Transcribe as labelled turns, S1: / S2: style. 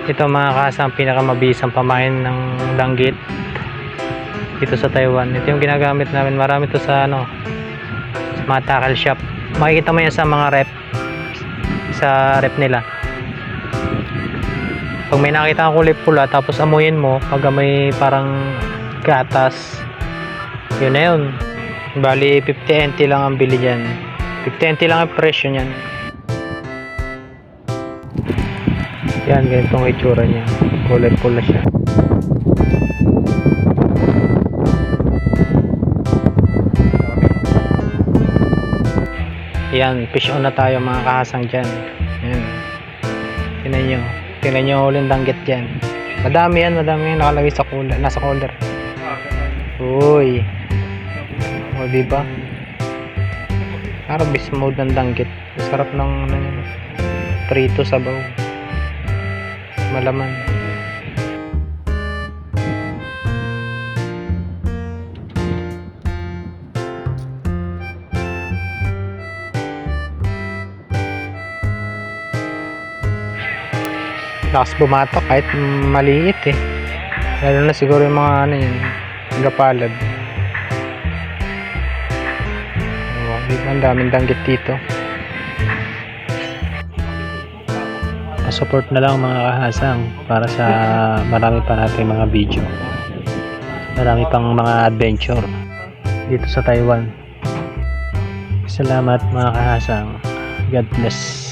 S1: Ito mga kahasang pinakamabisang pamain ng danggit dito sa Taiwan. Ito yung ginagamit namin. Marami to sa sa mga tackle shop. Makikita mo yan sa mga rep, sa rep nila. Pag may nakita kang kulay pula tapos amuyin mo, pag may parang gatas, yun na yun. Bali 50 NT lang ang bili dyan. 50 NT lang ang presyo nyan. Yan, ganitong itsura niya. Kulay pula siya. Yan, fish on na tayo mga kahasang dyan. Yan. Tingnan nyo. Tingnan nyo ulit danggit dyan. Madami yan nakalagay sa cooler, nasa cooler. Uy. O diba? Parang beast mode ng danggit. Sarap ng prito sabaw. Malaman. Lakas bumatok kahit maliit eh. Lalo na siguro yung mga yan, gapalad. Ang daming danggit dito. Support na lang mga kahasang para sa marami pa nating mga video, marami pang mga adventure dito sa Taiwan. Salamat mga kahasang. God bless.